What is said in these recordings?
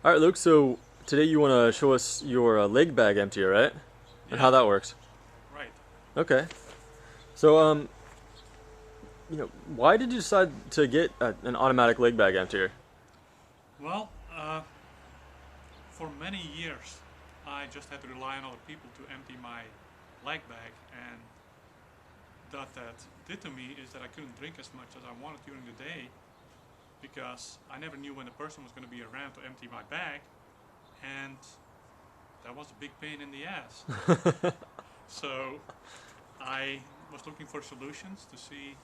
All right, Luke. So today you want to show us your leg bag emptier, right? And how Yeah, that works. right. Okay. So why did you decide to get an automatic leg bag emptier? Well, for many years, I just had to rely on other people to empty my leg bag, and that did to me is that I couldn't drink as much as I wanted during the day because I never knew when the person was going to be around to empty my bag, and that was a big pain in the ass. So I was looking for solutions to see,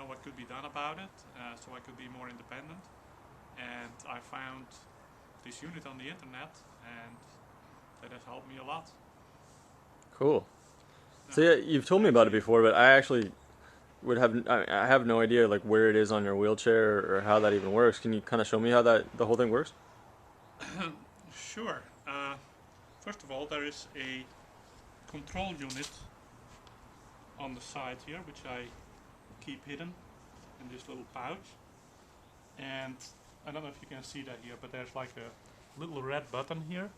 what could be done about it, so I could be more independent. And I found this unit on the internet, and that has helped me a lot. Cool. So Now, yeah, you've told me about it actually, before, but I actually would have I have no idea like where it is on your wheelchair or how that even works. Can you kind of show me how that the whole thing works? sure. First of all, there is a control unit on the side here, which I keep hidden in this little pouch. And I don't know if you can see that here, but there's like a little red button here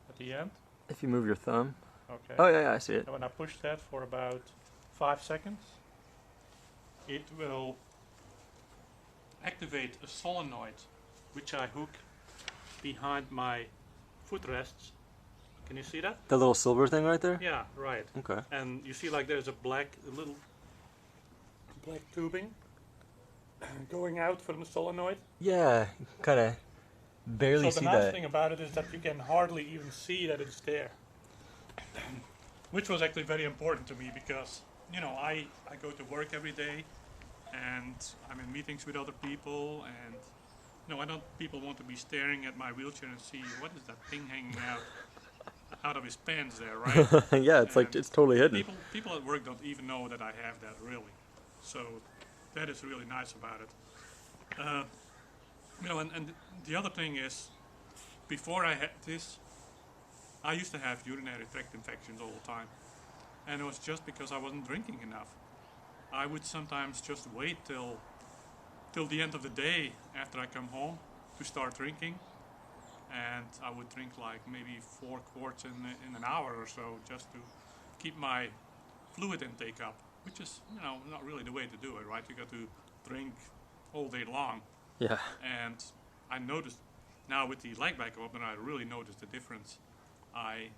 at the end. If you move your thumb. Okay. Oh yeah, I see it. And when I push that for about 5 seconds, it will activate a solenoid which I hook behind my footrests. Can you see that? The little silver thing right there. Yeah, right. Okay. And you see like there's a little black tubing going out from the solenoid. Yeah, kind of barely So the see nice that. thing about it is that you can hardly even see that it's there. Which was actually very important to me because, I go to work every day and I'm in meetings with other people, and I don't people want to be staring at my wheelchair and see what is that thing hanging out of his pants there, right? Yeah, it's like And it's totally hidden. people at work don't even know that I have that really. So that is really nice about it. Uh, and the other thing is, before I had this, I used to have urinary tract infections all the time, and it was just because I wasn't drinking enough. I would sometimes just wait till the end of the day after I come home to start drinking, and I would drink like maybe 4 quarts in an hour or so just to keep my fluid intake up, which is not really the way to do it, right? You got to drink all day long, Yeah. and I noticed now with the leg bag opener, I really noticed the difference. I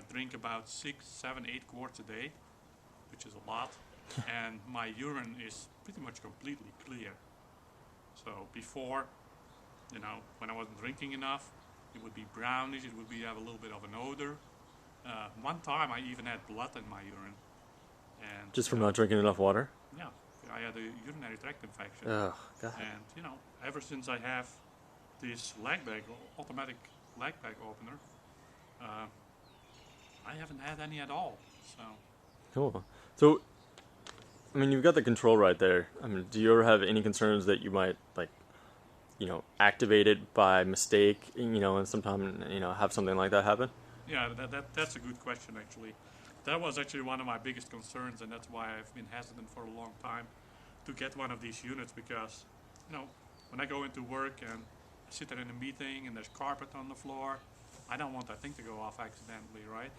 drink about 6, 7, 8 quarts a day, which is a lot, and my urine is pretty much completely clear. So before, when I wasn't drinking enough, it would be brownish. It would have a little bit of an odor. One time, I even had blood in my urine, and Just from not drinking enough water. yeah, I had a urinary tract infection, Oh God. and ever since I have this leg bag, automatic leg bag opener, uh, I haven't had any at all. So Cool. So, I mean, you've got the control right there. I mean, do you ever have any concerns that you might like, activate it by mistake, and sometime, have something like that happen? yeah, that's a good question actually. That was actually one of my biggest concerns, and that's why I've been hesitant for a long time to get one of these units because, when I go into work and I sit there in a meeting and there's carpet on the floor, I don't want that thing to go off accidentally, right?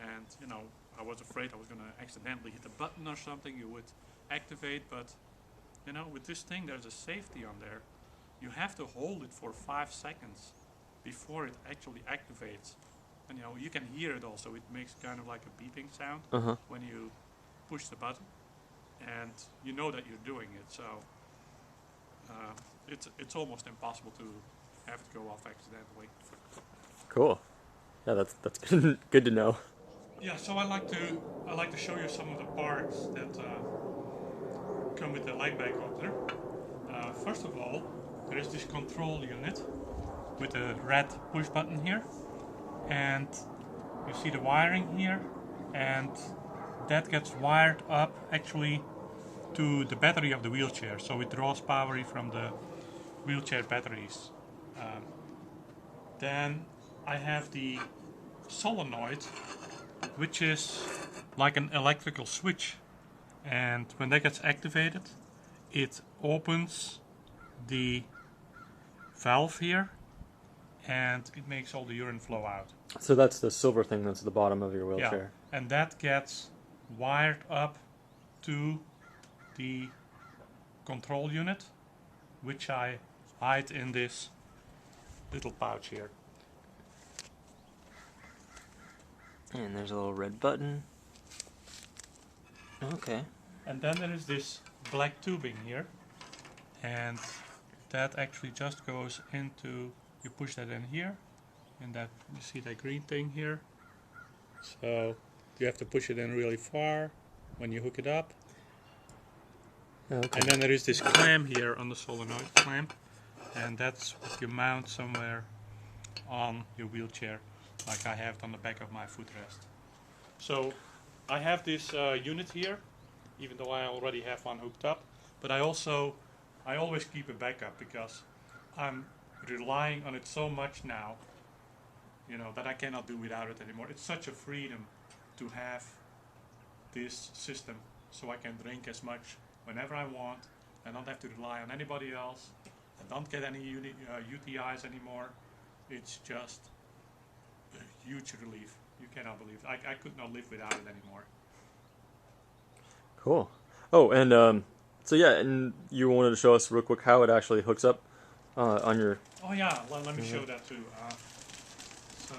And I was afraid I was going to accidentally hit a button or something. You would activate, but with this thing, there's a safety on there. You have to hold it for 5 seconds before it actually activates. And you can hear it also. It makes kind of like a beeping sound Uh huh. when you push the button, and you know that you're doing it. So it's almost impossible to have it go off accidentally. Cool. Yeah, that's good. Good to know. Yeah, so I like to show you some of the parts that come with the leg bag opener. First of all, there is this control unit with a red push button here, and you see the wiring here, and that gets wired up actually to the battery of the wheelchair, so it draws power from the wheelchair batteries. Um, then I have the solenoid, which is like an electrical switch, and when that gets activated, it opens the valve here, and it makes all the urine flow out. So that's the silver thing that's at the bottom of your Yeah, wheelchair. and that gets wired up to the control unit, which I hide in this little pouch here. And there's a little red button. Okay. And then there is this black tubing here, and that actually just goes into, you push that in here, and that, you see that green thing here? So you have to push it in really far when you hook it up. Okay. And then there is this clamp here on the solenoid clamp, and that's what you mount somewhere on your wheelchair, like I have it on the back of my footrest. So I have this unit here, even though I already have one hooked up, but I always keep a backup because I'm relying on it so much now, you know, that I cannot do without it anymore. It's such a freedom to have this system, so I can drink as much whenever I want. I don't have to rely on anybody else. I don't get any UTIs anymore. It's just a huge relief. You cannot believe it. I could not live without it anymore. Cool. Oh, and so yeah, and you wanted to show us real quick how it actually hooks up on your... Oh yeah, let me show that too. So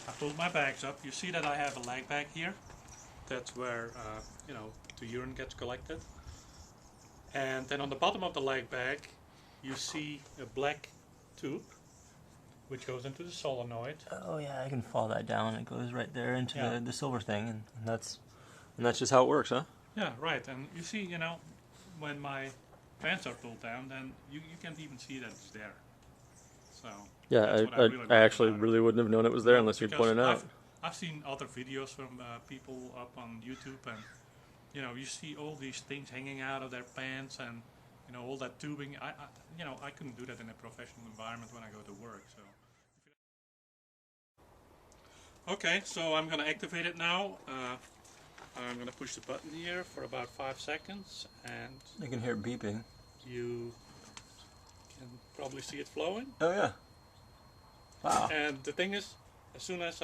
I pulled my bags up. You see that I have a leg bag here. That's where you know, the urine gets collected. And then on the bottom of the leg bag, you see a black tube, which goes into the solenoid. Oh yeah, I can follow that down. It goes right there into Yeah. the silver thing, and that's just how it works, huh? Yeah, right. And you see, you know, when my pants are pulled down, then you can't even see that it's there. So Yeah, that's what really I like actually about it. really wouldn't have known it was there unless you Because pointed it out. I've seen other videos from people up on YouTube, and you know, you see all these things hanging out of their pants, and you know, all that tubing. You know, I couldn't do that in a professional environment when I go to work. So okay, so I'm gonna activate it now. I'm gonna push the button here for about 5 seconds, and You can hear it beeping. you can probably see it flowing. Oh yeah. Wow. And the thing is, as soon as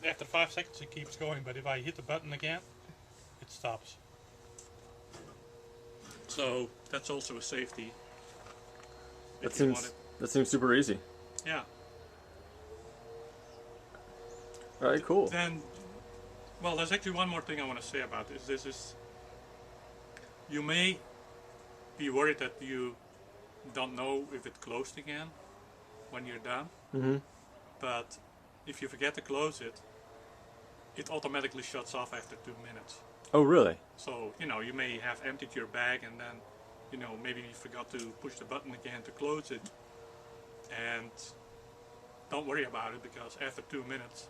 after 5 seconds it keeps going, but if I hit the button again, it stops. So that's also a safety. That if you want seems it. super easy. Yeah. All right, cool. Then, well, there's actually one more thing I want to say about this. This is, you may be worried that you don't know if it closed again when you're done. Mm-hmm. But if you forget to close it, it automatically shuts off after 2 minutes. Oh really? So, you know, you may have emptied your bag and then, you know, maybe you forgot to push the button again to close it. And don't worry about it, because after 2 minutes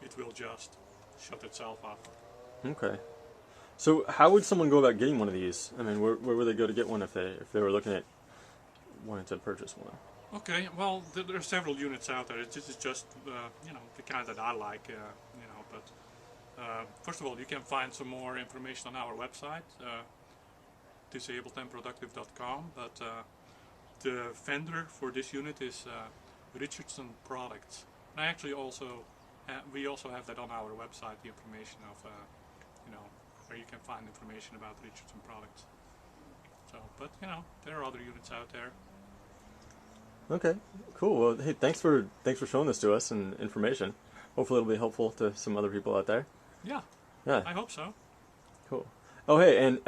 it will just shut itself off. Okay. So how would someone go about getting one of these? I mean, where would they go to get one if they were looking at wanting to purchase one? Okay, well, there are several units out there. This is just, you know, the kind that I like, you know, but first of all, you can find some more information on our website, disabledandproductive.com, but the vendor for this unit is Richardson Products. And I actually also, we also have that on our website, the information of, you know, where you can find information about Richardson Products. So, but, you know, there are other units out there. Okay, cool. Well, hey, thanks for showing this to us and information. Hopefully, it'll be helpful to some other people out there. Yeah, Yeah. I hope so. Cool. Oh, hey, and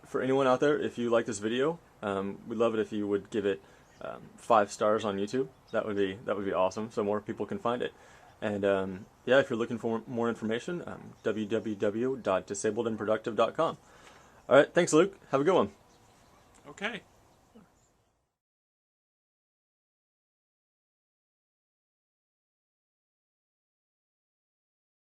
for anyone out there, if you like this video, we'd love it if you would give it 5 stars on YouTube. That would be awesome, so more people can find it. And yeah, if you're looking for more information, www.disabledandproductive.com. All right, thanks, Luke. Have a good one. Okay.